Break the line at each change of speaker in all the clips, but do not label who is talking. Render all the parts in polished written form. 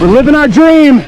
We're living our dream.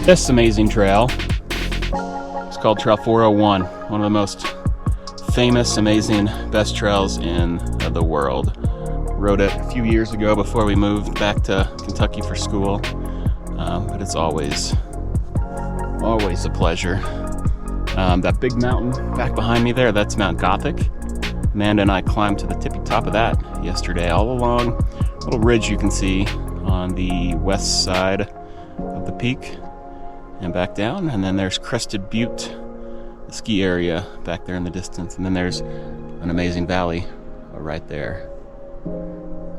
This amazing trail is called Trail 401, one of the most famous, amazing, best trails in the world. Rode it a few years ago before we moved back to Kentucky for school, but it's always a pleasure. That big mountain back behind me there, that's Mount Gothic. Amanda and I climbed to the tippy top of that yesterday, all along a little ridge you can see on the west side of the peak. And back down, and then there's Crested Butte, the ski area back there in the distance, and then there's an amazing valley right there.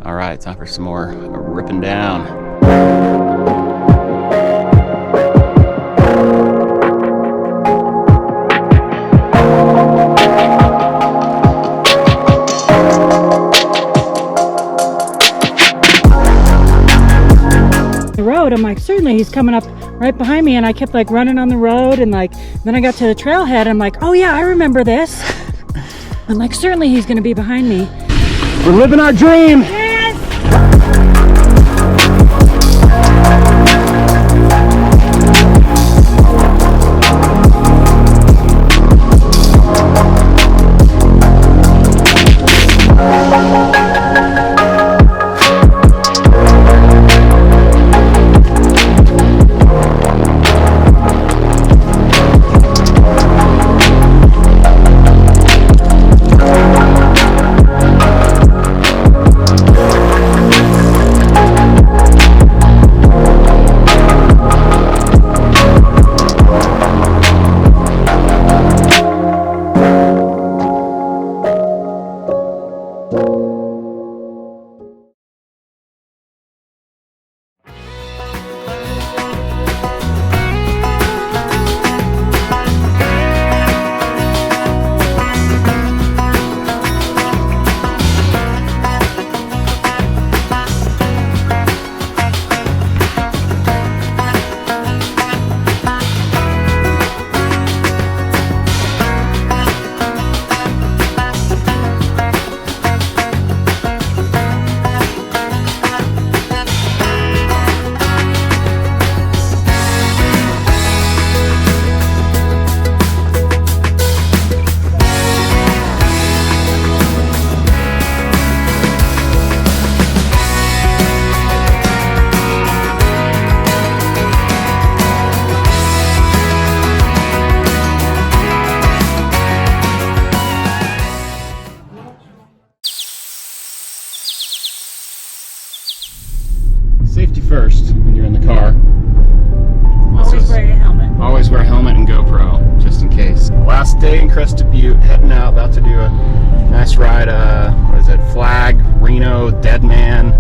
All right, time for some more ripping down.
I'm like, certainly he's coming up right behind me, and I kept like running on the road, and like then I got to the trailhead. I'm like, oh yeah, I remember this. I'm like, certainly he's gonna be behind me.
We're living our dream.
Yes!
Safety first when you're in the car.
Always wear your helmet.
Always wear a helmet and GoPro, just in case. Last day in Crested Butte, heading out, about to do a nice ride, what is it, Flag, Reno, Deadman,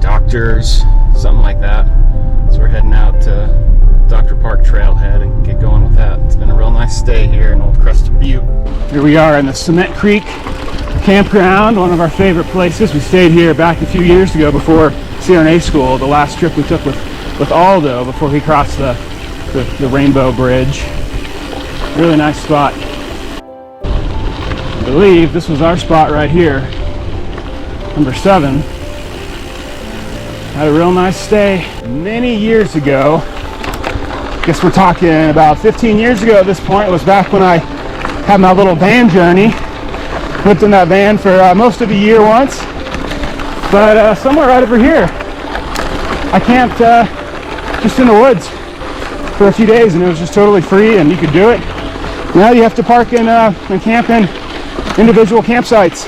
Doctors, something like that. So we're heading out to Dr. Park Trailhead and get going with that. It's been a real nice stay here in Old Crested Butte. Here we are in the Cement Creek Campground, one of our favorite places. We stayed here back a few years ago before CRNA school, the last trip we took with Aldo before he crossed the Rainbow Bridge. Really nice spot. I believe this was our spot right here, number 7. Had a real nice stay many years ago. I guess we're talking about 15 years ago at this point. It was back when I had my little van journey. Lived in that van for most of a year once, but somewhere right over here. I camped just in the woods for a few days, and it was just totally free, and you could do it. Now you have to park and camp in individual campsites.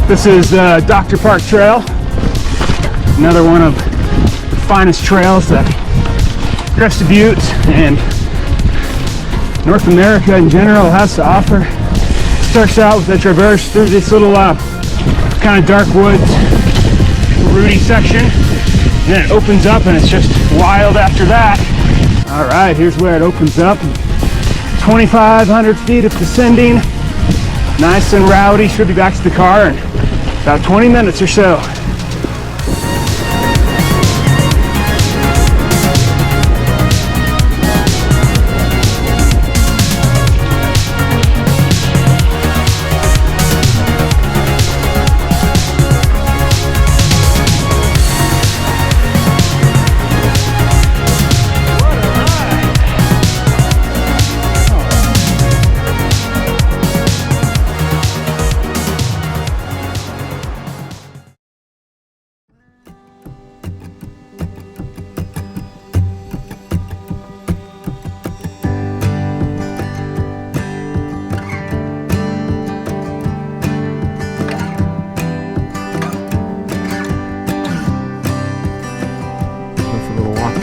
This is Dr. Park Trail, another one of the finest trails that Crested Butte and North America in general has to offer. Starts out with a traverse through this little kind of dark woods, rooty section, and then it opens up and it's just wild after that. All right, here's where it opens up. 2,500 feet of descending, nice and rowdy. Should be back to the car in about 20 minutes or so.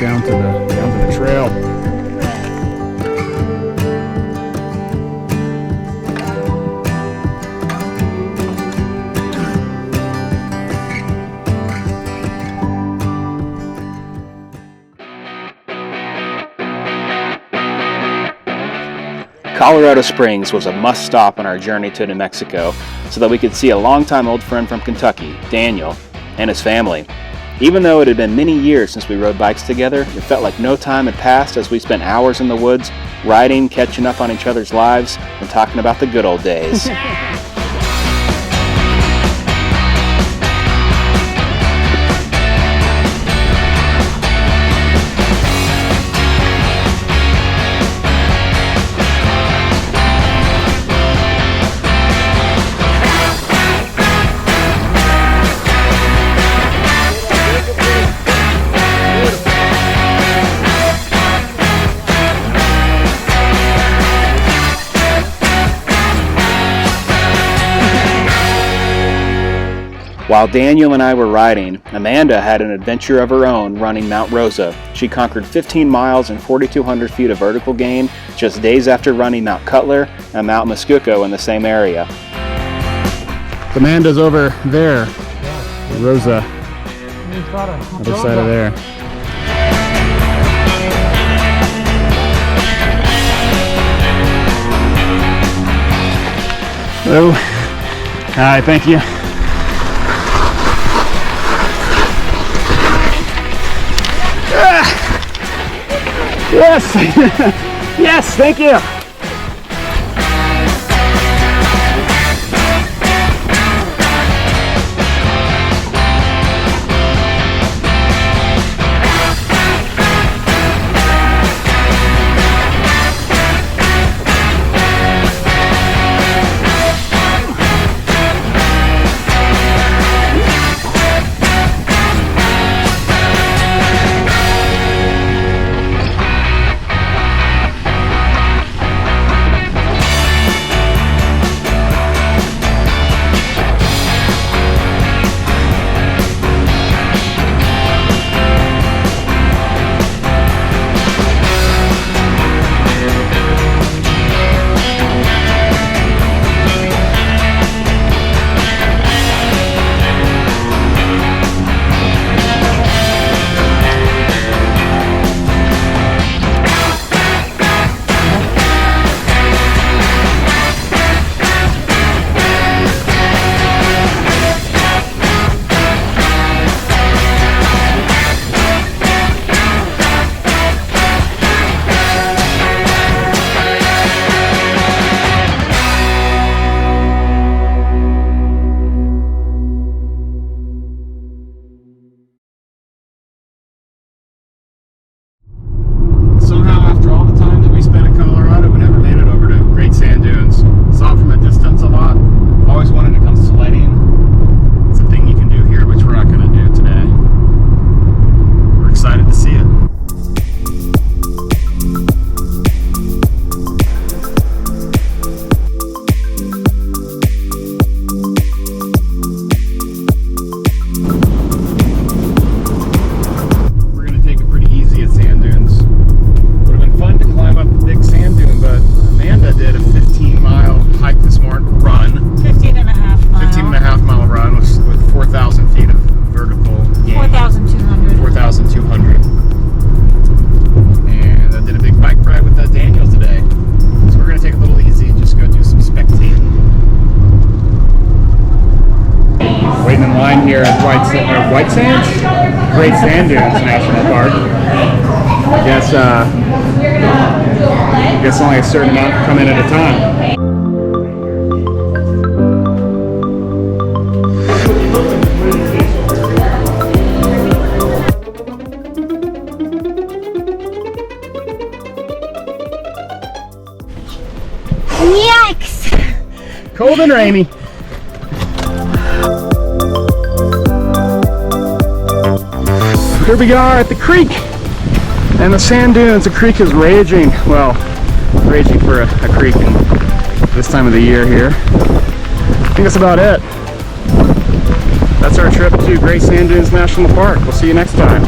Down to the trail. Colorado Springs was a must stop on our journey to New Mexico so that we could see a longtime old friend from Kentucky, Daniel, and his family. Even though it had been many years since we rode bikes together, it felt like no time had passed as we spent hours in the woods, riding, catching up on each other's lives, and talking about the good old days. While Daniel and I were riding, Amanda had an adventure of her own running Mount Rosa. She conquered 15 miles and 4,200 feet of vertical gain just days after running Mount Cutler and Mount Muskoka in the same area. Amanda's over there, Rosa, other side of there. Hello. Hi, thank you. Yes! Yes, thank you! here at White Sands, Great Sand Dunes National Park. I guess only a certain amount come in at a time.
Yikes!
Cold and rainy. Here we are at the creek and the sand dunes. The creek is raging. Well, raging for a creek in this time of the year here. I think that's about it. That's our trip to Great Sand Dunes National Park. We'll see you next time.